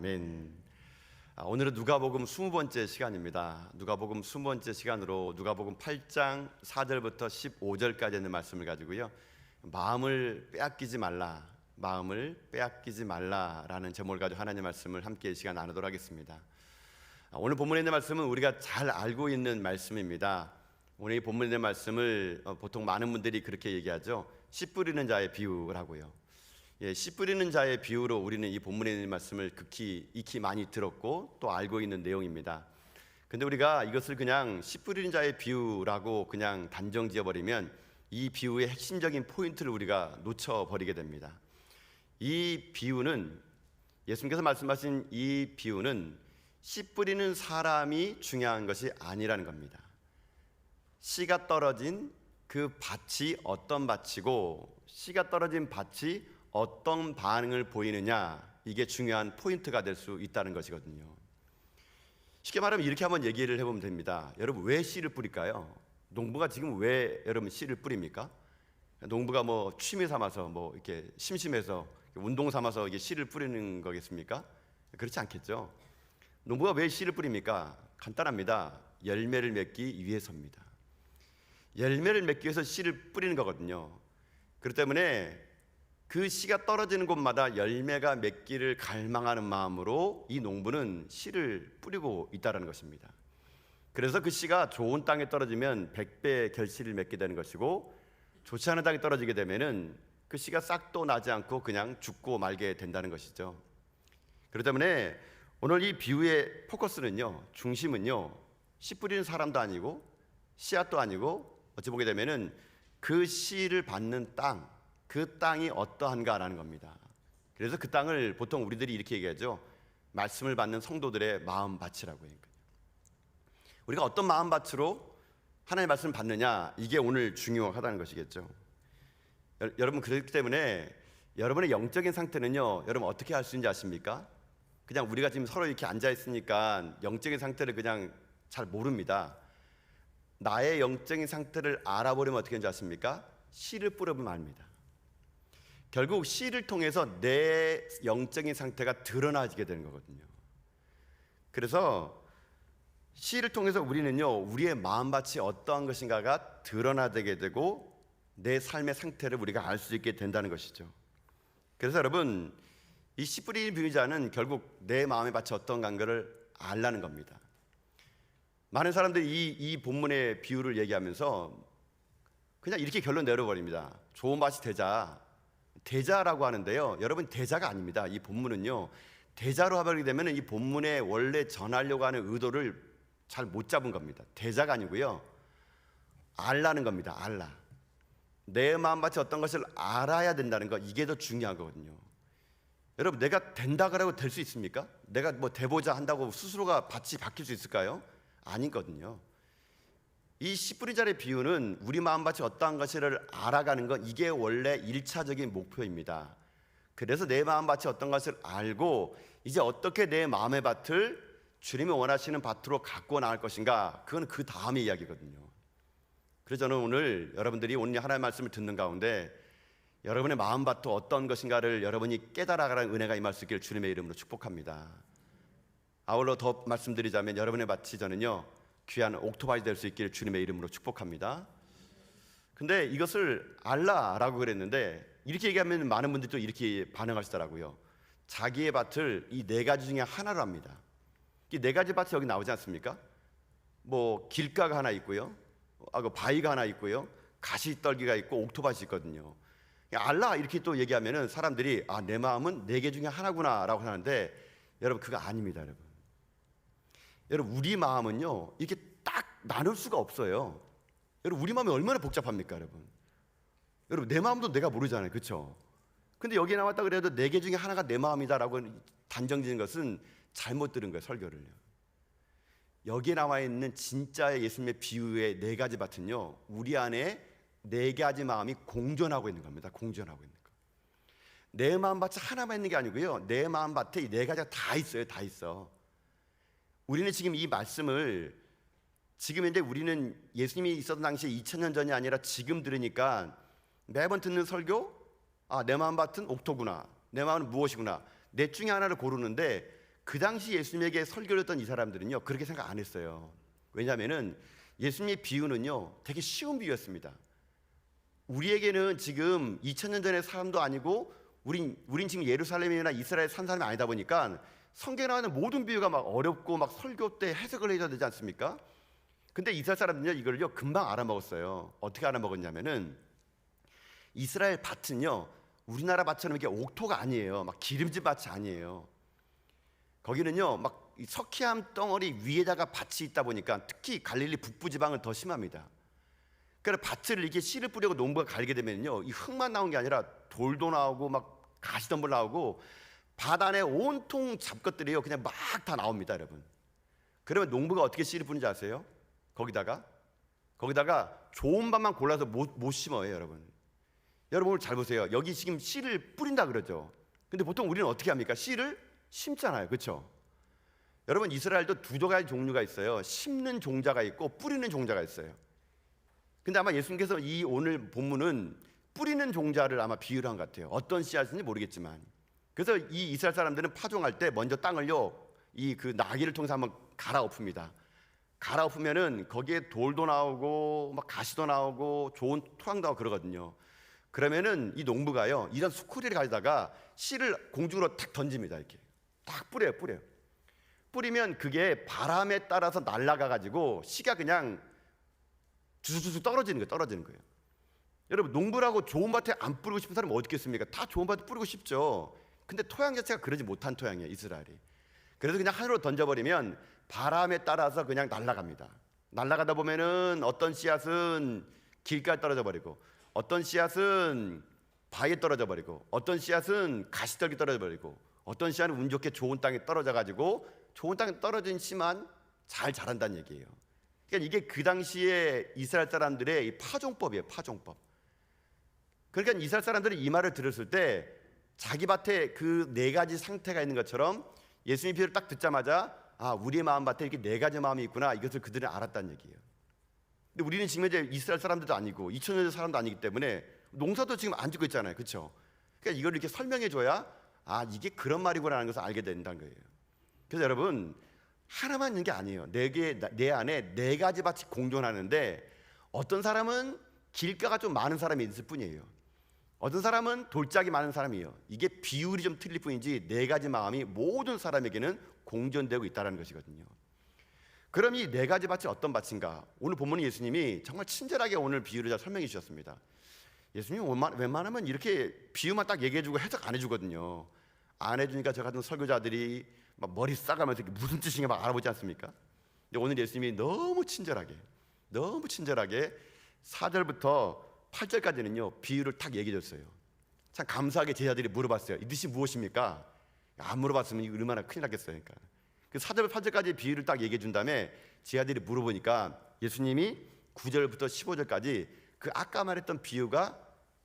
아멘. 오늘은 누가복음 20번째 시간입니다. 누가복음 20번째 시간으로 누가복음 8장 4절부터 15절까지 있는 말씀을 가지고요, 마음을 빼앗기지 말라라는 제목을 가지고 하나님의 말씀을 함께 이 시간 나누도록 하겠습니다. 오늘 본문에 있는 말씀은 우리가 잘 알고 있는 말씀입니다. 오늘 이 본문에 있는 말씀을 보통 많은 분들이 그렇게 얘기하죠. 씨 뿌리는 자의 비유라고요. 씨 뿌리는 자의 비유로 우리는 이 본문에 있는 말씀을 익히 많이 들었고 또 알고 있는 내용입니다. 근데 우리가 이것을 그냥 씨 뿌리는 자의 비유라고 그냥 단정 지어버리면 이 비유의 핵심적인 포인트를 우리가 놓쳐버리게 됩니다. 이 비유는, 예수님께서 말씀하신 이 비유는 씨 뿌리는 사람이 중요한 것이 아니라는 겁니다. 씨가 떨어진 그 밭이 어떤 밭이고 씨가 떨어진 밭이 어떤 반응을 보이느냐, 이게 중요한 포인트가 될 수 있다는 것이거든요. 쉽게 말하면 이렇게 한번 얘기를 해보면 됩니다. 여러분, 왜 씨를 뿌릴까요? 농부가 지금 왜 여러분 씨를 뿌립니까? 농부가 뭐 취미 삼아서 뭐 이렇게 심심해서 운동 삼아서 이게 씨를 뿌리는 거겠습니까? 그렇지 않겠죠. 농부가 왜 씨를 뿌립니까? 간단합니다. 열매를 맺기 위해서입니다. 열매를 맺기 위해서 씨를 뿌리는 거거든요. 그렇기 때문에 그 씨가 떨어지는 곳마다 열매가 맺기를 갈망하는 마음으로 이 농부는 씨를 뿌리고 있다는 것입니다. 그래서 그 씨가 좋은 땅에 떨어지면 100배 결실을 맺게 되는 것이고, 좋지 않은 땅에 떨어지게 되면은 그 씨가 싹도 나지 않고 그냥 죽고 말게 된다는 것이죠. 그렇기 때문에 오늘 이 비유의 포커스는요, 중심은요, 씨 뿌리는 사람도 아니고 씨앗도 아니고, 어찌 보게 되면은 그 씨를 받는 땅, 그 땅이 어떠한가라는 겁니다. 그래서 그 땅을 보통 우리들이 이렇게 얘기하죠. 말씀을 받는 성도들의 마음밭이라고 해요. 우리가 어떤 마음밭으로 하나님의 말씀을 받느냐, 이게 오늘 중요하다는 것이겠죠. 여러분, 그렇기 때문에 여러분의 영적인 상태는요, 여러분 어떻게 할 수 있는지 아십니까? 그냥 우리가 지금 서로 이렇게 앉아 있으니까 영적인 상태를 그냥 잘 모릅니다. 나의 영적인 상태를 알아보려면 어떻게 하는지 아십니까? 씨를 뿌려보면 압니다. 결국 씨를 통해서 내 영적인 상태가 드러나지게 되는 거거든요. 그래서 씨를 통해서 우리는요, 우리의 마음밭이 어떠한 것인가가 드러나게 되고 내 삶의 상태를 우리가 알 수 있게 된다는 것이죠. 그래서 여러분, 이 씨 뿌리는 비유자는 결국 내 마음의 밭이 어떤 건가를 알라는 겁니다. 많은 사람들이 이 본문의 비유를 얘기하면서 그냥 이렇게 결론 내려버립니다. 좋은 밭이 대자라고 하는데요, 여러분, 대자가 아닙니다. 이 본문은요, 대자로 하버리게 되면 이 본문에 원래 전하려고 하는 의도를 잘 못 잡은 겁니다. 대자가 아니고요, 알라는 겁니다. 알라. 내 마음밭이 어떤 것을 알아야 된다는 것, 이게 더 중요한 거거든요. 여러분, 내가 된다 그러고 될 수 있습니까? 내가 뭐 돼보자 한다고 스스로가 밭이 바뀔 수 있을까요? 아니거든요. 이 씨 뿌린 자의 비유는 우리 마음밭이 어떠한 것을 알아가는 것, 이게 원래 1차적인 목표입니다. 그래서 내 마음밭이 어떤 것을 알고 이제 어떻게 내 마음의 밭을 주님이 원하시는 밭으로 갖고 나갈 것인가, 그건 그 다음의 이야기거든요. 그래서 저는 오늘 여러분들이 오늘 하나님의 말씀을 듣는 가운데 여러분의 마음밭도 어떤 것인가를 여러분이 깨달아가는 은혜가 임할 수 있기를 주님의 이름으로 축복합니다. 아울러 더 말씀드리자면 여러분의 밭이 저는요, 귀한 옥토바이 될 수 있기를 주님의 이름으로 축복합니다. 근데 이것을 알라라고 그랬는데, 이렇게 얘기하면 많은 분들이 또 이렇게 반응하시더라고요. 자기의 밭을 이 네 가지 중에 하나로 합니다. 이 네 가지 밭이 여기 나오지 않습니까? 뭐 길가가 하나 있고요, 바위가 하나 있고요, 가시떨기가 있고 옥토밭이 있거든요. 알라 이렇게 또 얘기하면은 사람들이 내 마음은 네 개 중에 하나구나라고 하는데, 여러분, 그거 아닙니다. 여러분, 우리 마음은요, 이렇게 딱 나눌 수가 없어요. 여러분, 우리 마음이 얼마나 복잡합니까, 여러분? 여러분, 내 마음도 내가 모르잖아요, 그렇죠? 근데 여기에 나왔다 그래도 네 개 중에 하나가 내 마음이다라고 단정짓는 것은 잘못 들은 거예요, 설교를요. 여기에 나와 있는 진짜의 예수님의 비유의 네 가지 밭은요, 우리 안에 네 가지 마음이 공존하고 있는 겁니다. 공존하고 있는 거. 내 마음밭이 하나만 있는 게 아니고요, 내 마음밭에 이 네 가지가 다 있어요. 다 있어. 우리는 지금 이 말씀을 지금인데, 우리는 예수님이 있었던 당시에 2000년 전이 아니라 지금 들으니까 매번 듣는 설교, 내 마음밭은 옥토구나, 내 마음은 무엇이구나, 넷 중에 하나를 고르는데 그 당시 예수님에게 설교를 했던 이 사람들은요 그렇게 생각 안 했어요. 왜냐하면은 예수님의 비유는요 되게 쉬운 비유였습니다. 우리에게는 지금 2000년 전의 사람도 아니고 우린 지금 예루살렘이나 이스라엘 산 사람이 아니다 보니까 성경에 나오는 모든 비유가 막 어렵고 막 설교 때 해석을 해야 되지 않습니까? 근데 이스라엘 사람들은요 이걸요 금방 알아먹었어요. 어떻게 알아먹었냐면은 이스라엘 밭은요 우리나라 밭처럼 이렇게 옥토가 아니에요. 막 기름진 밭이 아니에요. 거기는요 막 석회암 덩어리 위에다가 밭이 있다 보니까 특히 갈릴리 북부 지방은 더 심합니다. 그래서 밭을 이렇게 씨를 뿌리고 농부가 갈게 되면요 이 흙만 나온 게 아니라 돌도 나오고 막 가시덤불 나오고 밭 안에 온통 잡것들이요 그냥 막 다 나옵니다, 여러분. 그러면 농부가 어떻게 씨를 뿌리는지 아세요? 거기다가 좋은 밭만 골라서 못 심어요, 여러분. 여러분 오늘 잘 보세요. 여기 지금 씨를 뿌린다 그러죠. 근데 보통 우리는 어떻게 합니까? 씨를 심잖아요, 그렇죠? 여러분 이스라엘도 두 가지 종류가 있어요. 심는 종자가 있고 뿌리는 종자가 있어요. 근데 아마 예수님께서 이 오늘 본문은 뿌리는 종자를 아마 비유를 한 것 같아요. 어떤 씨앗인지 모르겠지만. 그래서 이 이스라엘 사람들은 파종할 때 먼저 땅을요 이 그 나귀를 통해서 한번 갈아엎습니다. 갈아엎으면은 거기에 돌도 나오고 막 가시도 나오고 좋은 토양도 나오고 그러거든요. 그러면은 이 농부가요 이런 수쿠리를 가져다가 씨를 공중으로 탁 던집니다. 이렇게 딱 뿌려요. 뿌리면 그게 바람에 따라서 날아가 가지고 씨가 그냥 주수수 떨어지는 거예요. 여러분 농부라고 좋은 밭에 안 뿌리고 싶은 사람은 어디 있겠습니까? 다 좋은 밭에 뿌리고 싶죠. 근데 토양 자체가 그러지 못한 토양이에요, 이스라엘이. 그래서 그냥 하늘로 던져버리면 바람에 따라서 그냥 날아갑니다. 날아가다 보면은 어떤 씨앗은 길가에 떨어져 버리고, 어떤 씨앗은 바위에 떨어져 버리고, 어떤 씨앗은 가시떨기 떨어져 버리고, 어떤 씨앗은 운 좋게 좋은 땅에 떨어져 가지고 좋은 땅에 떨어진 씨만 잘 자란다는 얘기예요. 그러니까 이게 그 당시에 이스라엘 사람들의 이 파종법이에요, 파종법. 그러니까 이스라엘 사람들이 이 말을 들었을 때 자기 밭에 그 네 가지 상태가 있는 것처럼 예수님 비유를 딱 듣자마자 아 우리의 마음밭에 이렇게 네 가지 마음이 있구나 이것을 그들은 알았다는 얘기예요. 근데 우리는 지금 이제 이스라엘 사람들도 아니고 2000년 전 사람도 아니기 때문에 농사도 지금 안 짓고 있잖아요, 그렇죠? 그러니까 이걸 이렇게 설명해 줘야 아 이게 그런 말이구나라는 것을 알게 된다는 거예요. 그래서 여러분 하나만 있는 게 아니에요. 내 안에 네 가지 밭이 공존하는데 어떤 사람은 길가가 좀 많은 사람이 있을 뿐이에요. 어떤 사람은 돌짝이 많은 사람이에요. 이게 비율이 좀 틀릴 뿐이지 네 가지 마음이 모든 사람에게는 공존되고 있다는 것이거든요. 그럼 이 네 가지 밭이 어떤 밭인가? 오늘 본문은 예수님이 정말 친절하게 오늘 비유를 잘 설명해 주셨습니다. 예수님이 웬만하면 이렇게 비유만 딱 얘기해주고 해석 안 해주거든요. 안 해주니까 저 같은 설교자들이 막 머리 싸가면서 무슨 뜻인가 막 알아보지 않습니까? 근데 오늘 예수님이 너무 친절하게 4절부터 8절까지는요 비유를 딱 얘기해 줬어요. 참 감사하게 제자들이 물어봤어요. 이 뜻이 무엇입니까? 안 물어봤으면 이거 얼마나 큰일 났겠어요. 그러니까 그 4절 8절까지 비유를 딱 얘기해 준 다음에 제자들이 물어보니까 예수님이 9절부터 15절까지 그 아까 말했던 비유가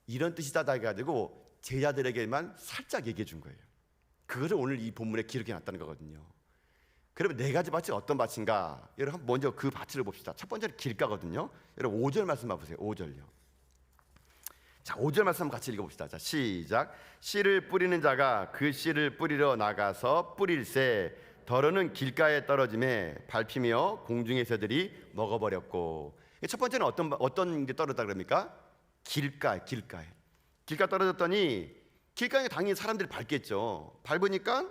이런 뜻이다 해가지고 제자들에게만 살짝 얘기해 준 거예요. 그것을 오늘 이 본문에 기록해 놨다는 거거든요. 그러면 네 가지 밭이 어떤 밭인가? 여러분 먼저 그 밭을 봅시다. 첫 번째는 길가거든요. 여러분 5절 말씀 봐보세요. 5절요. 자, 5절 말씀 한번 같이 읽어봅시다. 자, 시작. 씨를 뿌리는 자가 그 씨를 뿌리러 나가서 뿌릴새 더러는 길가에 떨어짐에 밟히며 공중의 새들이 먹어버렸고. 첫 번째는 어떤 게 떨어졌다 그럽니까? 길가에 떨어졌더니 길가에 당연히 사람들이 밟겠죠. 밟으니까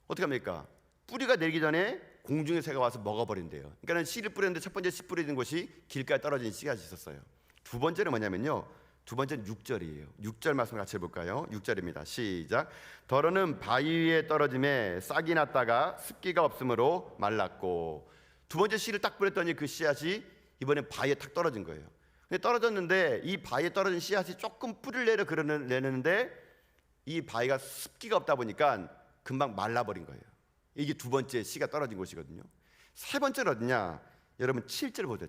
어떻게 합니까? 뿌리가 내리기 전에 공중의 새가 와서 먹어버린대요. 그러니까 씨를 뿌렸는데 첫 번째 씨 뿌리는 곳이 길가에 떨어진 씨가 있었어요. 두 번째는 뭐냐면요. 두 번째는 6절이에요. 6절 말씀 같이 해볼까요? 6절입니다. 시작. 더러는 바위 위에 떨어짐에 싹이 났다가 습기가 없으므로 말랐고. 두 번째 씨를 딱 뿌렸더니 그 씨앗이 이번에 바위에 탁 떨어진 거예요. 근데 떨어졌는데 이 바위에 떨어진 씨앗이 조금 뿌리를 내는데 이 바위가 습기가 없다 보니까 금방 말라버린 거예요. 이게 두 번째 씨가 떨어진 곳이거든요. 세 번째는 어디냐? 여러분 7절 보세요.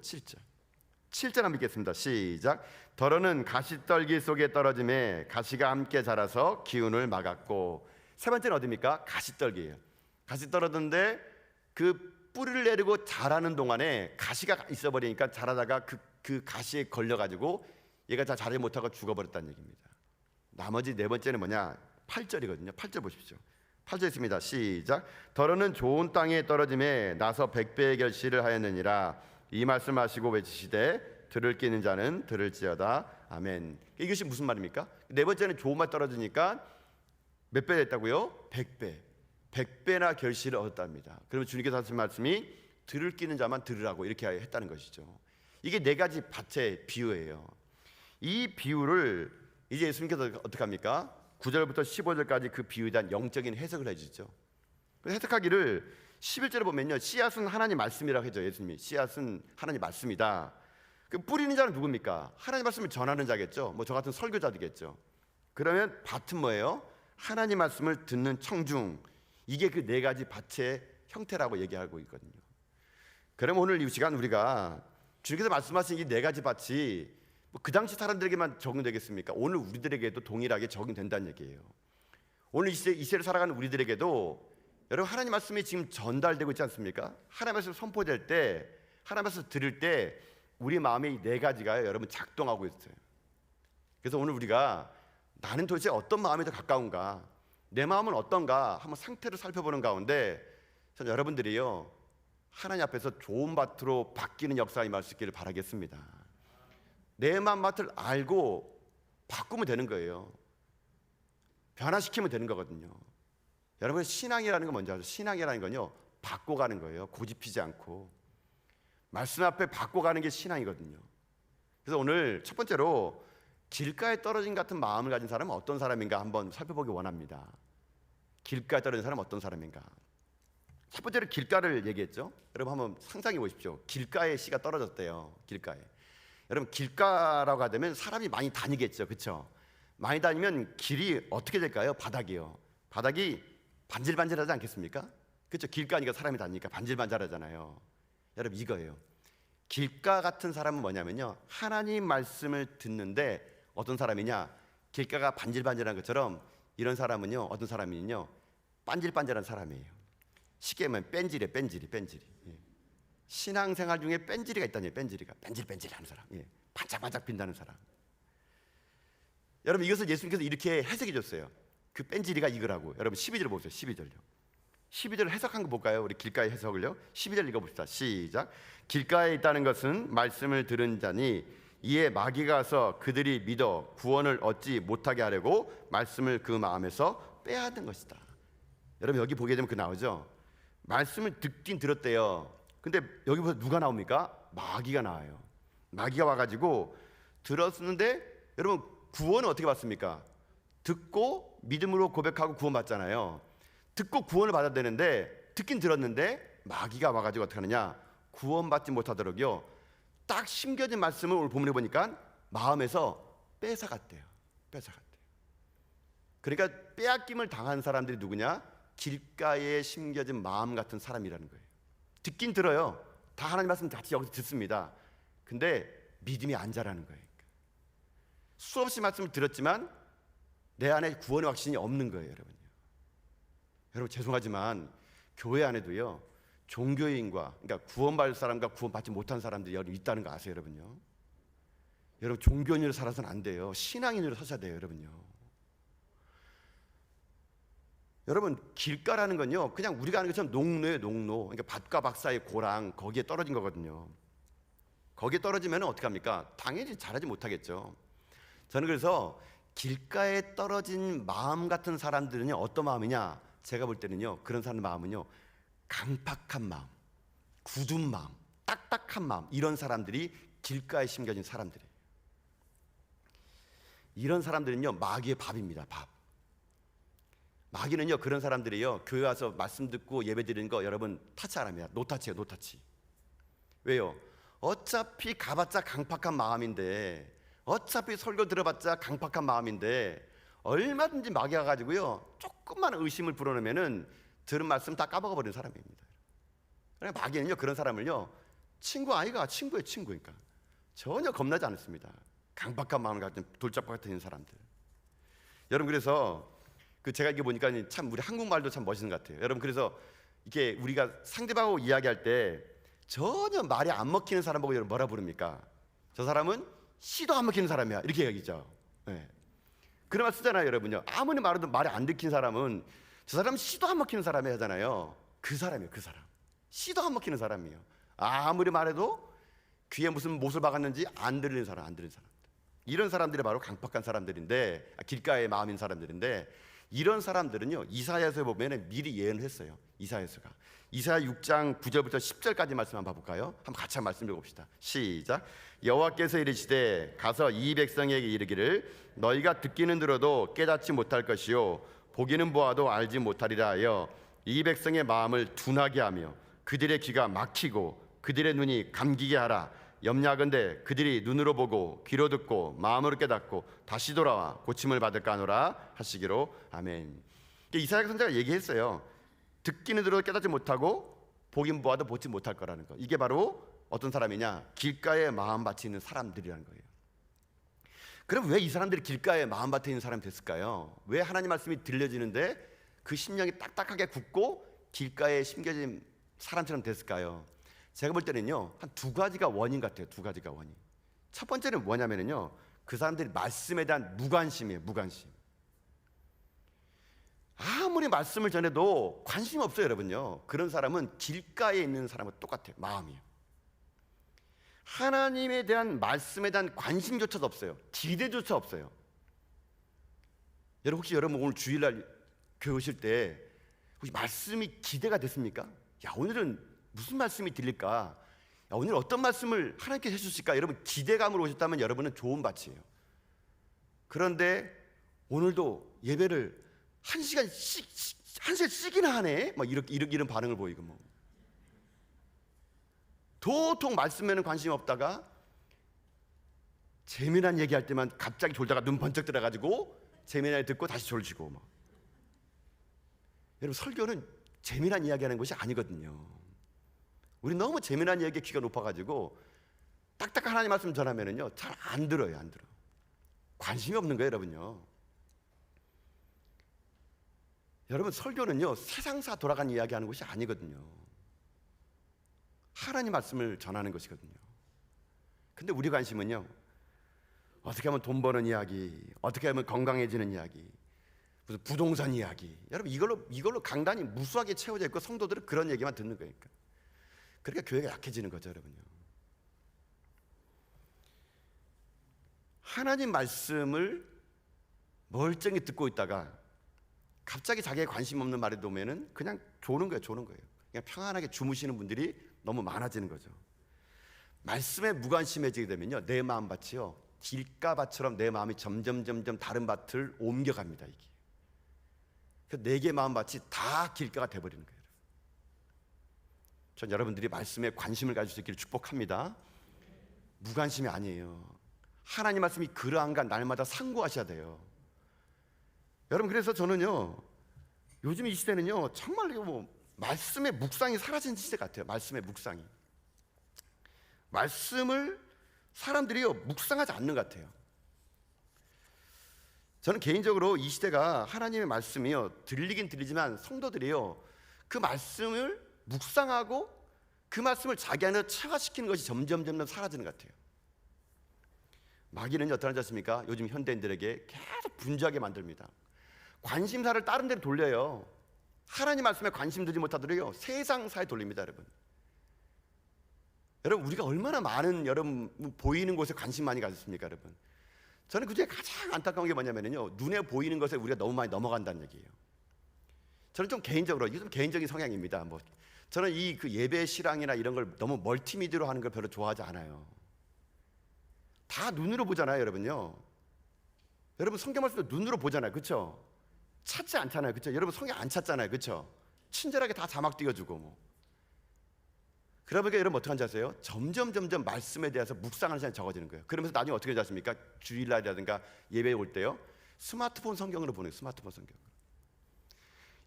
7절 한번 읽겠습니다. 시작. 더러는 가시떨기 속에 떨어짐에 가시가 함께 자라서 기운을 막았고. 세 번째는 어디입니까? 가시떨기예요. 가시 떨어졌는데 그 뿌리를 내리고 자라는 동안에 가시가 있어버리니까 자라다가 그 가시에 걸려가지고 얘가 다 자라지 못하고 죽어버렸다는 얘기입니다. 나머지 네 번째는 뭐냐? 8절이거든요. 8절 보십시오. 8절 있습니다. 시작. 더러는 좋은 땅에 떨어짐에 나서 100배의 결실을 하였느니라. 이 말씀하시고 외치시되 들을 끼는 자는 들을지어다. 아멘. 이것이 무슨 말입니까? 네 번째는 좋은 말 떨어지니까 몇 배 됐다고요? 100배. 100배나 결실을 얻었답니다. 그러면 주님께서 하신 말씀이 들을 끼는 자만 들으라고 이렇게 했다는 것이죠. 이게 네 가지 밭의 비유예요. 이 비유를 이제 예수님께서 어떻게 합니까? 9절부터 15절까지 그 비유에 대한 영적인 해석을 해주죠. 해석하기를 11절에 보면요, 씨앗은 하나님 말씀이라고 하죠. 예수님이 씨앗은 하나님 말씀이다. 그 뿌리는 자는 누굽니까? 하나님 말씀을 전하는 자겠죠. 뭐 저 같은 설교자들겠죠. 그러면 밭은 뭐예요? 하나님 말씀을 듣는 청중. 이게 그 네 가지 밭의 형태라고 얘기하고 있거든요. 그럼 오늘 이 시간 우리가 주님께서 말씀하신 이 네 가지 밭이 그 당시 사람들에게만 적용되겠습니까? 오늘 우리들에게도 동일하게 적용된다는 얘기예요. 오늘 이 시대를 살아가는 우리들에게도 여러분 하나님 말씀이 지금 전달되고 있지 않습니까? 하나님 말씀 선포될 때, 하나님 말씀 들을 때 우리 마음에 이 네 가지가 여러분 작동하고 있어요. 그래서 오늘 우리가 나는 도대체 어떤 마음이 더 가까운가, 내 마음은 어떤가 한번 상태를 살펴보는 가운데 저는 여러분들이요 하나님 앞에서 좋은 밭으로 바뀌는 역사가 임할 수 있기를 바라겠습니다. 내 마음밭을 알고 바꾸면 되는 거예요. 변화시키면 되는 거거든요. 여러분 신앙이라는 건 뭔지 아죠? 신앙이라는 건요 바꿔가는 거예요. 고집피지 않고 말씀 앞에 바꿔가는 게 신앙이거든요. 그래서 오늘 첫 번째로 길가에 떨어진 같은 마음을 가진 사람은 어떤 사람인가 한번 살펴보기 원합니다. 길가에 떨어진 사람은 어떤 사람인가. 첫 번째로 길가를 얘기했죠. 여러분 한번 상상해 보십시오. 길가에 씨가 떨어졌대요. 길가에. 여러분 길가라고 하면 사람이 많이 다니겠죠. 그렇죠? 많이 다니면 길이 어떻게 될까요? 바닥이요. 바닥이 반질반질하지 않겠습니까? 그렇죠? 길가니까 사람이 다니니까 반질반질하잖아요. 여러분 이거예요. 길가 같은 사람은 뭐냐면요 하나님 말씀을 듣는데 어떤 사람이냐, 길가가 반질반질한 것처럼 이런 사람은요 어떤 사람이냐 반질반질한 사람이에요. 쉽게 말하면 뺀질이에요. 뺀질이. 예. 신앙생활 중에 뺀질이가 있다니요. 뺀질이가 뺀질뺀질하는 사람, 예. 반짝반짝 빈다는 사람. 여러분 이것을 예수님께서 이렇게 해석해 줬어요. 그 뺀질이가 이거라고. 여러분 12절 보세요. 12절요. 12절을 해석한 거 볼까요? 우리 길가의 해석을요. 12절 읽어봅시다. 시작. 길가에 있다는 것은 말씀을 들은 자니 이에 마귀가 와서 그들이 믿어 구원을 얻지 못하게 하려고 말씀을 그 마음에서 빼앗은 것이다. 여러분 여기 보게 되면 그 나오죠. 말씀을 듣긴 들었대요. 근데 여기부터 누가 나옵니까? 마귀가 나와요. 마귀가 와가지고 들었는데 여러분 구원은 어떻게 받습니까? 듣고 믿음으로 고백하고 구원받잖아요. 듣고 구원을 받아야 되는데 듣긴 들었는데 마귀가 와가지고 어떻게 하느냐, 구원받지 못하도록요 딱 심겨진 말씀을 오늘 본문에 보니까 마음에서 뺏어갔대요. 그러니까 빼앗김을 당한 사람들이 누구냐? 길가에 심겨진 마음 같은 사람이라는 거예요. 듣긴 들어요. 다 하나님 말씀 같이 여기서 듣습니다. 근데 믿음이 안 자라는 거예요. 수없이 말씀을 들었지만 내 안에 구원의 확신이 없는 거예요. 여러분요. 여러분 죄송하지만 교회 안에도요 종교인과 그러니까 구원받을 사람과 구원받지 못한 사람들이 여러분 있다는 거 아세요? 여러분요. 여러분 종교인으로 살아서는 안 돼요. 신앙인으로 사셔야 돼요. 여러분요. 여러분 길가라는 건요 그냥 우리가 아는 것처럼 농로예요. 농로. 그러니까 밭과 박 사이의 고랑, 거기에 떨어진 거거든요. 거기에 떨어지면 어떻게 합니까? 당연히 자라지 못하겠죠. 저는 그래서 길가에 떨어진 마음 같은 사람들은요 어떤 마음이냐, 제가 볼 때는요 그런 사람 마음은요 강팍한 마음, 굳은 마음, 딱딱한 마음, 이런 사람들이 길가에 심겨진 사람들이에요. 이런 사람들은요 마귀의 밥입니다. 밥. 마귀는요 그런 사람들이요 교회 와서 말씀 듣고 예배 드리는 거 여러분 타치 안 합니다. 노타치예요. 노타치. 왜요? 어차피 가봤자 강팍한 마음인데, 어차피 설교 들어봤자 강팍한 마음인데 얼마든지 마귀가 가지고요 조금만 의심을 불어넣으면은 들은 말씀 다 까먹어 버리는 사람입니다. 그러니까 마귀는요 그런 사람을요 친구 아이가 친구의 친구니까 전혀 겁나지 않습니다. 강박한 마음을 가진 돌잡이 같은 사람들. 여러분 그래서 제가 이게 보니까 참 우리 한국말도 참 멋있는 것 같아요. 여러분 그래서 이게 우리가 상대방하고 이야기할 때 전혀 말이 안 먹히는 사람 보고 여러분 뭐라 부릅니까? 저 사람은 씨도 안 먹히는 사람이야 이렇게 얘기죠. 네. 그런 말 쓰잖아요. 여러분요. 아무리 말해도 말이 안 들킨 사람은 저 사람 씨도 안 먹히는 사람이 하잖아요. 그 사람이에요. 그 사람. 씨도 안 먹히는 사람이에요. 아무리 말해도 귀에 무슨 못을 박았는지 안 들리는 사람, 안 들리는 사람. 이런 사람들이 바로 강팍한 사람들인데, 길가의 마음인 사람들인데, 이런 사람들은요 이사야서에 보면 미리 예언을 했어요. 이사야서가 이사야 6장 9절부터 10절까지 말씀 한번 봐볼까요? 한번 같이 한 말씀 읽어봅시다. 시작. 여호와께서 이르시되 가서 이 백성에게 이르기를 너희가 듣기는 들어도 깨닫지 못할 것이요 보기는 보아도 알지 못하리라 하여 이 백성의 마음을 둔하게 하며 그들의 귀가 막히고 그들의 눈이 감기게 하라. 염려하건대 그들이 눈으로 보고 귀로 듣고 마음으로 깨닫고 다시 돌아와 고침을 받을까 하노라 하시기로. 아멘. 이사야 선지자가 얘기했어요. 듣기는 들어도 깨닫지 못하고 보긴 보아도 보지 못할 거라는 거. 이게 바로 어떤 사람이냐? 길가에 마음밭이 있는 사람들이라는 거예요. 그럼 왜 이 사람들이 길가에 마음밭에 있는 사람이 됐을까요? 왜 하나님 말씀이 들려지는데 그 심령이 딱딱하게 굳고 길가에 심겨진 사람처럼 됐을까요? 제가 볼 때는요 한 두 가지가 원인 같아요. 두 가지가 원인. 첫 번째는 뭐냐면요 그 사람들이 말씀에 대한 무관심이에요. 무관심. 아무리 말씀을 전해도 관심이 없어요. 여러분요 그런 사람은 길가에 있는 사람과 똑같아요. 마음이요. 하나님에 대한 말씀에 대한 관심조차도 없어요. 기대조차 없어요. 여러분 혹시 여러분 오늘 주일날 교회 오실 때 혹시 말씀이 기대가 됐습니까? 야 오늘은 무슨 말씀이 들릴까? 야, 오늘 어떤 말씀을 하나님께서 해주실까? 여러분 기대감으로 오셨다면 여러분은 좋은 밭이에요. 그런데 오늘도 예배를 한 시간씩이나 하네? 막 이런 반응을 보이고 뭐. 도통 말씀에는 관심이 없다가 재미난 얘기할 때만 갑자기 졸다가 눈 번쩍 들어가지고 재미난 얘기 듣고 다시 졸지고 뭐. 여러분 설교는 재미난 이야기하는 것이 아니거든요. 우리 너무 재미난 얘기에 귀가 높아가지고 딱딱한 하나님 말씀 전하면은요 잘 안 들어요. 안 들어. 관심이 없는 거예요. 여러분요. 여러분 설교는요 세상사 돌아가는 이야기하는 것이 아니거든요. 하나님 말씀을 전하는 것이거든요. 근데 우리 관심은요 어떻게 하면 돈 버는 이야기, 어떻게 하면 건강해지는 이야기, 무슨 부동산 이야기. 여러분 이걸로 강단이 무수하게 채워져 있고 성도들은 그런 얘기만 듣는 거니까. 그러니까 교회가 약해지는 거죠. 여러분요. 하나님 말씀을 멀쩡히 듣고 있다가 갑자기 자기의 관심 없는 말이 오면은 그냥 조는 거예요. 그냥 평안하게 주무시는 분들이 너무 많아지는 거죠. 말씀에 무관심해지게 되면요 내 마음밭이요 길가밭처럼 내 마음이 점점 다른 밭을 옮겨갑니다. 이게 그래서 내 개 마음밭이 다 길가가 돼버리는 거예요. 전 여러분들이 말씀에 관심을 가질 수 있기를 축복합니다. 무관심이 아니에요. 하나님 말씀이 그러한가 날마다 상고하셔야 돼요. 여러분 그래서 저는요 요즘 이 시대는요 정말 말씀의 묵상이 사라진 시대 같아요. 말씀의 묵상이. 말씀을 사람들이요 묵상하지 않는 것 같아요. 저는 개인적으로 이 시대가 하나님의 말씀이요 들리긴 들리지만 성도들이요 그 말씀을 묵상하고 그 말씀을 자기 안에 체화시키는 것이 점점 사라지는 것 같아요. 마귀는요 어떠하지 않습니까? 요즘 현대인들에게 계속 분주하게 만듭니다. 관심사를 다른 데로 돌려요. 하나님 말씀에 관심 두지 못하도록요 세상사에 돌립니다. 여러분 우리가 얼마나 많은 여러분 보이는 곳에 관심 많이 가졌습니까? 여러분 저는 그중에 가장 안타까운 게 뭐냐면요 눈에 보이는 것에 우리가 너무 많이 넘어간다는 얘기예요. 저는 좀 개인적으로 이게 좀 개인적인 성향입니다. 저는 이 그 예배 실황이나 이런 걸 너무 멀티미디어로 하는 걸 별로 좋아하지 않아요. 다 눈으로 보잖아요. 여러분요 여러분 성경 말씀도 눈으로 보잖아요. 그렇죠? 찾지 않잖아요. 그렇죠? 여러분 성경 안 찾잖아요. 그렇죠? 친절하게 다 자막 띄워주고 뭐. 그러니까 여러분 어떡한지 아세요? 점점 말씀에 대해서 묵상하는 시간이 적어지는 거예요. 그러면서 나중에 어떻게 되지 않습니까? 주일날이라든가 예배에 올 때요 스마트폰 성경으로 보내요. 스마트폰 성경.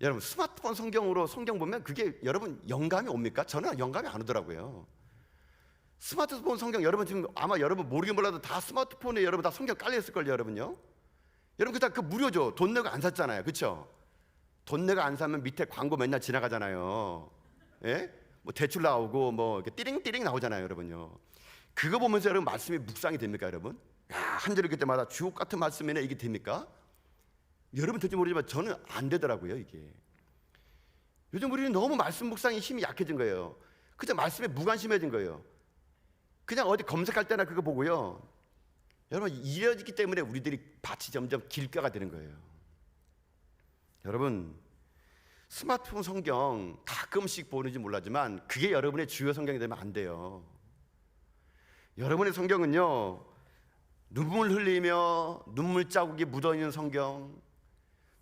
여러분 스마트폰 성경으로 성경 보면 그게 여러분 영감이 옵니까? 저는 영감이 안 오더라고요. 스마트폰 성경 여러분 지금 아마 여러분 모르긴 몰라도 다 스마트폰에 여러분 다 성경 깔려있을걸요. 여러분요 여러분 그 무료죠. 돈 내고 안 샀잖아요. 그렇죠? 돈 내고 안 사면 밑에 광고 맨날 지나가잖아요. 예? 뭐 대출 나오고 뭐 이렇게 띠링 나오잖아요. 여러분요 그거 보면서 여러분 말씀이 묵상이 됩니까? 여러분 한 절 읽을 때마다 주옥 같은 말씀이네 이게 됩니까? 여러분 될지 모르지만 저는 안 되더라고요. 이게 요즘 우리는 너무 말씀 묵상에 힘이 약해진 거예요. 그냥 말씀에 무관심해진 거예요. 그냥 어디 검색할 때나 그거 보고요. 여러분, 이래지기 때문에 우리들이 밭이 점점 길가가 되는 거예요. 여러분, 스마트폰 성경 가끔씩 보는지 몰라지만 그게 여러분의 주요 성경이 되면 안 돼요. 여러분의 성경은요, 눈물 흘리며 눈물 자국이 묻어있는 성경,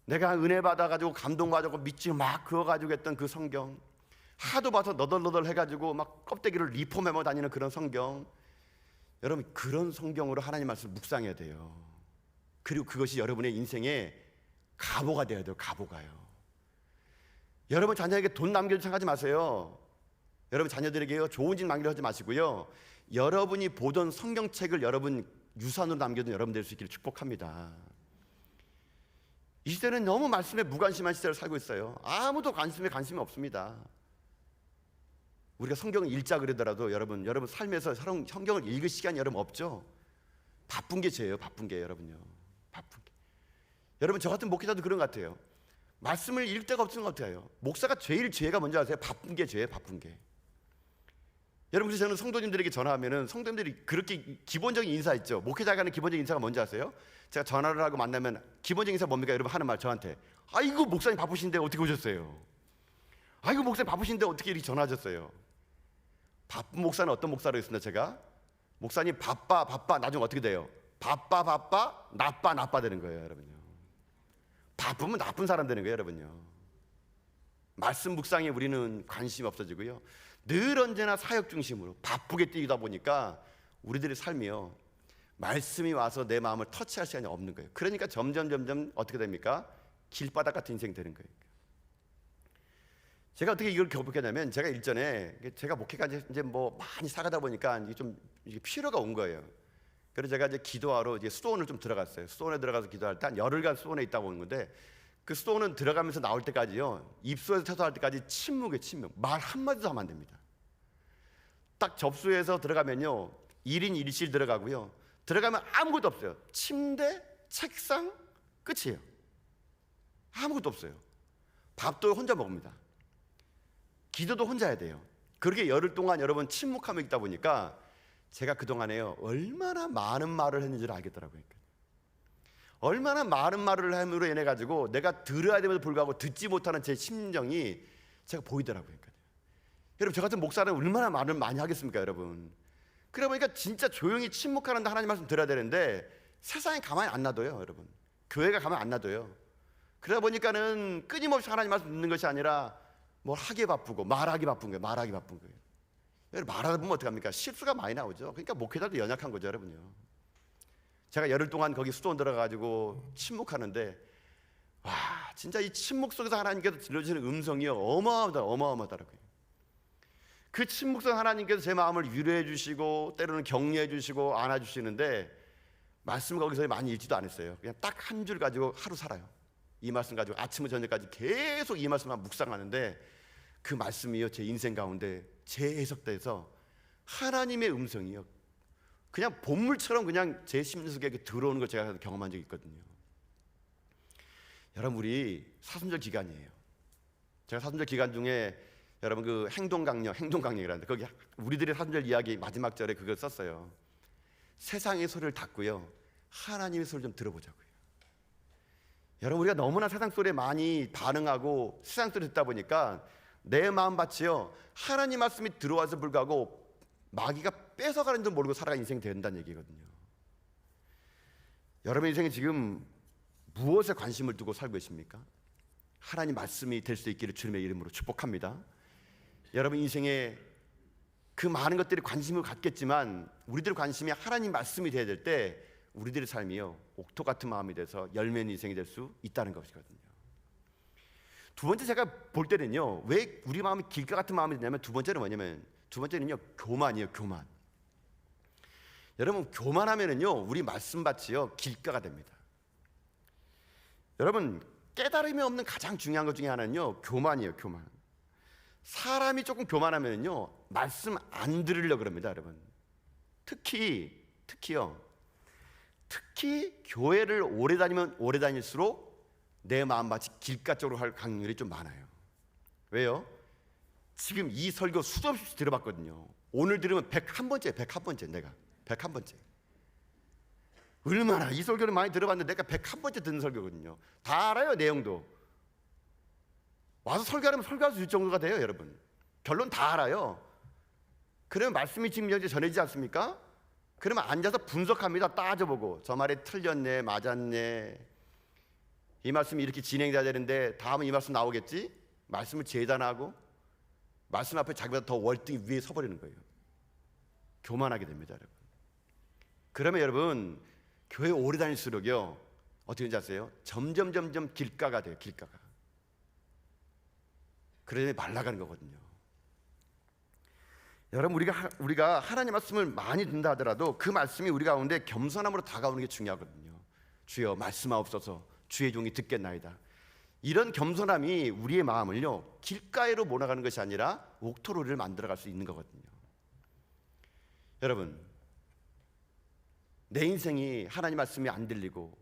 내가 은혜 받아가지고 감동받아가지고 믿지 막 그어가지고 했던 그 성경, 하도 봐서 너덜너덜 해가지고 막 껍데기를 리폼해서 다니는 그런 성경, 여러분 그런 성경으로 하나님 말씀을 묵상해야 돼요. 그리고 그것이 여러분의 인생의 가보가 되어야 돼요. 가보가요. 여러분 자녀에게 돈 남겨주지 생각하지 마세요. 여러분 자녀들에게요, 좋은 집 남겨주지 마시고요, 여러분이 보던 성경책을 여러분 유산으로 남겨둔 여러분 될 수 있기를 축복합니다. 이 시대는 너무 말씀에 무관심한 시대를 살고 있어요. 아무도 관심이 없습니다. 우리가 성경을 읽자 그러더라도 여러분 삶에서 성경을 읽을 시간이 여러분 없죠. 바쁜 게 죄예요. 바쁜 게 여러분요. 바쁜 게. 여러분 저 같은 목회자도 그런 것 같아요. 말씀을 읽을 데가 없는 것 같아요. 목사가 제일 죄가 뭔지 아세요? 바쁜 게 죄예요. 바쁜 게. 여러분, 그래서 저는 성도님들에게 전화하면은 성도님들이 그렇게 기본적인 인사 있죠. 목회자가 하는 기본적인 인사가 뭔지 아세요? 제가 전화를 하고 만나면 기본적인 인사 뭡니까? 여러분 하는 말 저한테, 아이고 목사님 바쁘신데 어떻게 오셨어요? 아이고 목사님 바쁘신데 어떻게 이렇게 전화하셨어요? 바쁜 목사는 어떤 목사로 있습니다. 제가 목사님 바빠 나중에 어떻게 돼요? 바빠 나빠 되는 거예요. 여러분요. 바쁘면 나쁜 사람 되는 거예요. 여러분요. 말씀 묵상에 우리는 관심이 없어지고요, 늘 언제나 사역 중심으로 바쁘게 뛰다 보니까 우리들의 삶이요, 말씀이 와서 내 마음을 터치할 시간이 없는 거예요. 그러니까 점점 어떻게 됩니까? 길바닥 같은 인생이 되는 거예요. 제가 어떻게 이걸 겪었냐면, 제가 일전에 제가 목회가 이제 뭐 많이 사가다 보니까 이게 좀 피로가 온 거예요. 그래서 제가 이제 기도하러 이제 수도원을 좀 들어갔어요. 수도원에 들어가서 기도할 때 한 열흘간 수도원에 있다가 오는 건데, 그 수도원은 들어가면서 나올 때까지요, 입수에서 퇴소할 때까지 침묵에 침묵, 말 한마디도 하면 안 됩니다. 딱 접수해서 들어가면요, 1인 1실 들어가고요, 들어가면 아무것도 없어요. 침대, 책상, 끝이에요. 아무것도 없어요. 밥도 혼자 먹습니다. 기도도 혼자 해야 돼요. 그렇게 열흘 동안 여러분 침묵하며 있다 보니까 제가 그동안에요, 얼마나 많은 말을 했는지를 알겠더라고요. 얼마나 많은 말을 함으로 인해 가지고 내가 들어야 됨에도 불구하고 듣지 못하는 제 심정이 제가 보이더라고요. 여러분 저 같은 목사는 얼마나 말을 많이 하겠습니까, 여러분? 그러다 보니까 진짜 조용히 침묵하는데 하나님 말씀 들어야 되는데 세상에 가만히 안 놔둬요, 여러분. 교회가 가만히 안 놔둬요. 그러다 보니까는 끊임없이 하나님 말씀 듣는 것이 아니라 뭘 하기 바쁘고 말하기 바쁜 거예요. 여러분 말하다 보면 어떡합니까? 실수가 많이 나오죠. 그러니까 목회자도 연약한 거죠, 여러분요. 제가 열흘 동안 거기 수도원 들어가가지고 침묵하는데, 와, 진짜 이 침묵 속에서 하나님께서 들려주시는 음성이요, 어마어마하더라고요. 그 침묵 속 하나님께서 제 마음을 위로해 주시고 때로는 격려해 주시고 안아 주시는데, 말씀 거기서 많이 읽지도 않았어요. 그냥 딱 한 줄 가지고 하루 살아요. 이 말씀 가지고 아침부터 저녁까지 계속 이 말씀만 묵상하는데, 그 말씀이요, 제 인생 가운데 재해석돼서 하나님의 음성이요, 그냥 본물처럼 그냥 제 심속에 들어오는 걸 제가 경험한 적이 있거든요. 여러분, 우리 사순절 기간이에요. 제가 사순절 기간 중에 여러분 그 행동강령이라는데, 거기 우리들의 사순절 이야기 마지막 절에 그걸 썼어요. 세상의 소리를 닫고요, 하나님의 소리를 좀 들어보자고요. 여러분, 우리가 너무나 세상 소리에 많이 반응하고 세상 소리 듣다 보니까 내 마음밭이요, 하나님 말씀이 들어와서 불구하고 마귀가 뺏어가는 줄 모르고 살아가는 인생이 된다는 얘기거든요. 여러분 인생에 지금 무엇에 관심을 두고 살고 계십니까? 하나님 말씀이 될 수 있기를 주님의 이름으로 축복합니다. 여러분 인생에 그 많은 것들이 관심을 갖겠지만 우리들의 관심이 하나님 말씀이 되어야 될 때 우리들의 삶이요, 옥토 같은 마음이 돼서 열매 있는 인생이 될 수 있다는 것이거든요. 두 번째 제가 볼 때는요, 왜 우리 마음이 길가 같은 마음이 되냐면, 두 번째는요, 교만이에요. 교만. 여러분 교만하면은요, 우리 말씀밭이요, 길가가 됩니다. 여러분 깨달음이 없는 가장 중요한 것 중에 하나는요, 교만이에요. 교만. 사람이 조금 교만하면은요, 말씀 안 들으려고 그럽니다, 여러분. 특히 교회를 오래 다닐수록 내 마음밭이 길가 쪽으로 할 확률이 좀 많아요. 왜요? 지금 이 설교 수도 없이 들어봤거든요. 오늘 들으면 101번째, 101번째 내가 101번째. 얼마나 이 설교를 많이 들어봤는데 내가 101번째 듣는 설교거든요. 다 알아요, 내용도. 와서 설교하면 설교할 수 있을 정도가 돼요, 여러분. 결론 다 알아요. 그러면 말씀이 지금 현재 전해지지 않습니까? 그러면 앉아서 분석합니다. 따져보고 저 말이 틀렸네, 맞았네. 이 말씀이 이렇게 진행돼야 되는데 다음은 이 말씀 나오겠지? 말씀을 재단하고 말씀 앞에 자기보다 더 월등히 위에 서버리는 거예요. 교만하게 됩니다, 여러분. 그러면 여러분 교회 오래 다닐수록요 어떻게 되는지 아세요? 점점 길가가 돼요. 길가가. 그러니 말라가는 거거든요. 여러분 우리가 하나님 말씀을 많이 듣는다 하더라도 그 말씀이 우리 가운데 겸손함으로 다가오는 게 중요하거든요. 주여 말씀하옵소서, 주의 종이 듣겠나이다. 이런 겸손함이 우리의 마음을요 길가에로 몰아가는 것이 아니라 옥토로를 만들어갈 수 있는 거거든요. 여러분, 내 인생이 하나님 말씀이 안 들리고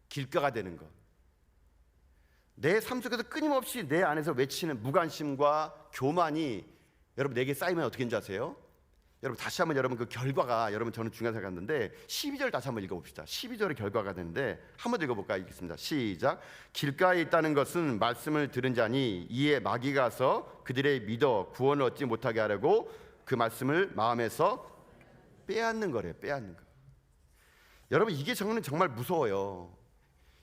길가가 되는 것, 내 삶 속에서 끊임없이 내 안에서 외치는 무관심과 교만이 여러분 내게 쌓이면 어떻게 되는지 아세요? 여러분 다시 한번 여러분 그 결과가 여러분 저는 중요하게 생각하는데 12절 다시 한번 읽어봅시다. 12절의 결과가 되는데 한번 읽어볼까요? 읽겠습니다. 시작. 길가에 있다는 것은 말씀을 들은 자니 이에 마귀가 가서 그들의 믿어 구원을 얻지 못하게 하려고 그 말씀을 마음에서 빼앗는 거래요. 빼앗는 거. 여러분 이게 저는 정말 무서워요.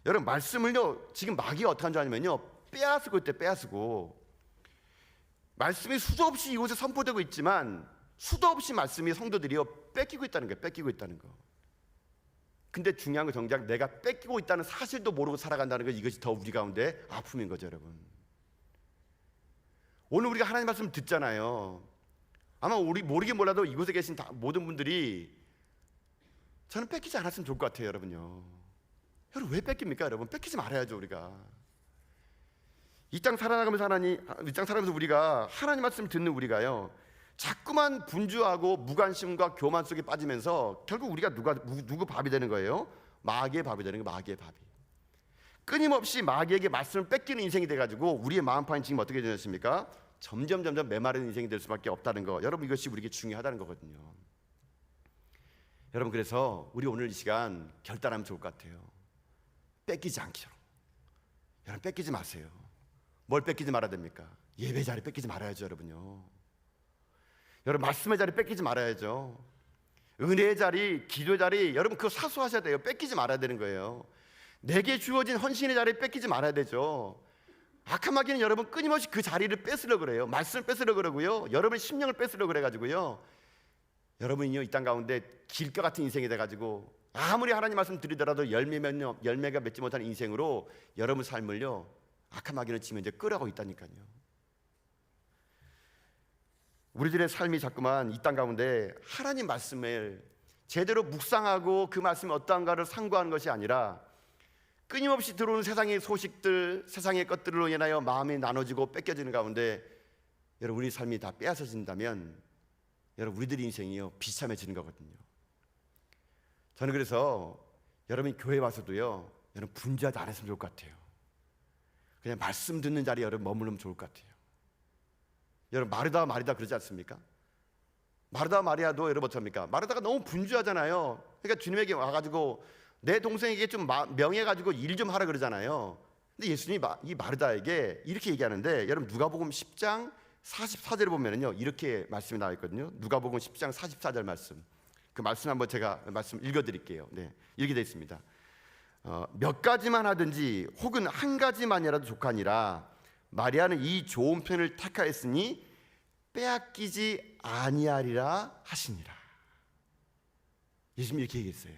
여러분 말씀을요 지금 마귀가 어떻게 하는 줄 아냐면요 빼앗고 있대. 빼앗고 말씀이 수도 없이 이곳에 선포되고 있지만 수도 없이 말씀이 성도들이요 뺏기고 있다는 거예요. 뺏기고 있다는 거. 근데 중요한 건 정작 내가 뺏기고 있다는 사실도 모르고 살아간다는 것, 이것이 더 우리 가운데 아픔인 거죠, 여러분. 오늘 우리가 하나님 말씀 듣잖아요. 아마 우리 모르긴 몰라도 이곳에 계신 모든 분들이 저는 뺏기지 않았으면 좋을 것 같아요, 여러분요. 여러분 왜 뺏깁니까, 여러분? 뺏기지 말아야죠, 우리가. 이 땅 살아가면서 우리가 하나님 말씀 듣는 우리가요 자꾸만 분주하고 무관심과 교만 속에 빠지면서 결국 우리가 누구 밥이 되는 거예요? 마귀의 밥이 되는 거예요. 마귀의 밥이. 끊임없이 마귀에게 말씀을 뺏기는 인생이 돼가지고 우리의 마음판이 지금 어떻게 되셨습니까? 점점 메마른 인생이 될 수밖에 없다는 거. 여러분 이것이 우리에게 중요하다는 거거든요. 여러분 그래서 우리 오늘 이 시간 결단하면 좋을 것 같아요. 뺏기지 않기로. 여러분 뺏기지 마세요. 뭘 뺏기지 말아야 됩니까? 예배 자리 뺏기지 말아야죠, 여러분요. 여러분 말씀의 자리 뺏기지 말아야죠. 은혜의 자리, 기도의 자리, 여러분 그거 사수하셔야 돼요. 뺏기지 말아야 되는 거예요. 내게 주어진 헌신의 자리 뺏기지 말아야 되죠. 악한 마귀는 여러분 끊임없이 그 자리를 뺏으려고 그래요. 말씀을 뺏으려고 그러고요. 여러분의 심령을 뺏으려고 그래가지고요. 여러분이요 이 땅 가운데 길가 같은 인생이 돼가지고 아무리 하나님 말씀 드리더라도 열매가 맺지 못하는 인생으로 여러분 삶을요 악한 마귀는 지금 이제 끌어가고 있다니까요. 우리들의 삶이 자꾸만 이 땅 가운데 하나님 말씀을 제대로 묵상하고 그 말씀이 어떠한가를 상고하는 것이 아니라 끊임없이 들어오는 세상의 소식들, 세상의 것들로 인하여 마음이 나눠지고 뺏겨지는 가운데 여러분 우리 삶이 다 빼앗아진다면 여러분 우리들의 인생이요 비참해지는 거거든요. 저는 그래서 여러분이 교회 와서도요 여러분 분주하지 않았으면 좋을 것 같아요. 그냥 말씀 듣는 자리에 여러분 머무르면 좋을 것 같아요. 여러분 마르다 그러지 않습니까? 마르다 마리아도 여러분 어떻습니까? 마르다가 너무 분주하잖아요. 그러니까 주님에게 와가지고 내 동생에게 좀 명해가지고 일 좀 하라 그러잖아요. 근데 예수님이 이 마르다에게 이렇게 얘기하는데 여러분 누가복음 10장 44절을 보면은요 이렇게 말씀이 나와 있거든요. 누가복음 10장 44절 말씀. 그 말씀 한번 제가 말씀 읽어드릴게요. 네, 이렇게 되어 있습니다. 몇 가지만 하든지 혹은 한 가지만이라도 족하니라. 마리아는 이 좋은 편을 택하였으니 빼앗기지 아니하리라 하시니라. 예수님이 이렇게 얘기했어요.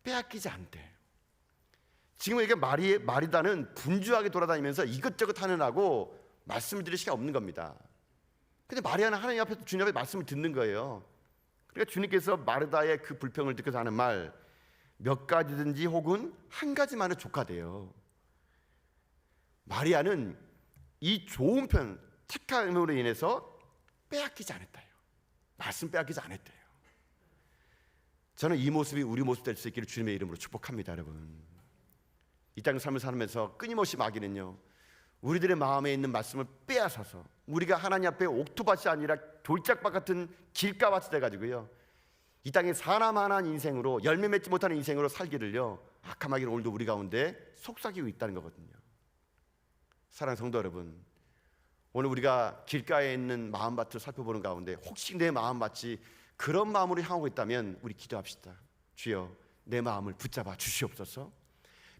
빼앗기지 않대. 지금 이게 마리다는 분주하게 돌아다니면서 이것저것 하느라고 말씀을 드릴 시간이 없는 겁니다. 근데 마리아는 하나님 앞에서 주님 앞에 말씀을 듣는 거예요. 그러니까 주님께서 마르다의 그 불평을 듣고서 하는 말, 몇 가지든지 혹은 한 가지만은 족하대요. 마리아는 이 좋은 편 택함으로 인해서 빼앗기지 않았다요. 말씀 빼앗기지 않았대요. 저는 이 모습이 우리 모습 될 수 있기를 주님의 이름으로 축복합니다, 여러분. 이 땅 삶을 살면서 끊임없이 마귀는요 우리들의 마음에 있는 말씀을 빼앗아서 우리가 하나님 앞에 옥토밭이 아니라 돌짝밭 같은 길가밭이 돼가지고요, 이 땅에 사나마나한 인생으로, 열매 맺지 못하는 인생으로 살기를요, 악함하기를 오늘도 우리 가운데 속삭이고 있다는 거거든요. 사랑하는 성도 여러분, 오늘 우리가 길가에 있는 마음밭을 살펴보는 가운데 혹시 내 마음밭이 그런 마음으로 향하고 있다면 우리 기도합시다. 주여, 내 마음을 붙잡아 주시옵소서.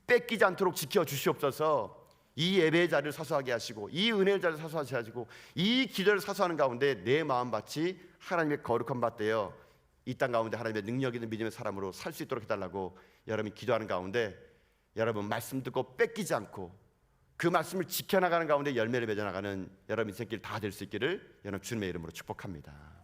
뺏기지 않도록 지켜 주시옵소서. 이 예배의 자리를 사수하게 하시고, 이 은혜의 자리를 사수하게 하시고, 이 기도를 사수하는 가운데 내 마음밭이 하나님의 거룩한 밭 되어 이 땅 가운데 하나님의 능력 있는 믿음의 사람으로 살 수 있도록 해달라고 여러분이 기도하는 가운데, 여러분 말씀 듣고 뺏기지 않고 그 말씀을 지켜나가는 가운데 열매를 맺어나가는 여러분 인생길 다 될 수 있기를 여러분 주님의 이름으로 축복합니다.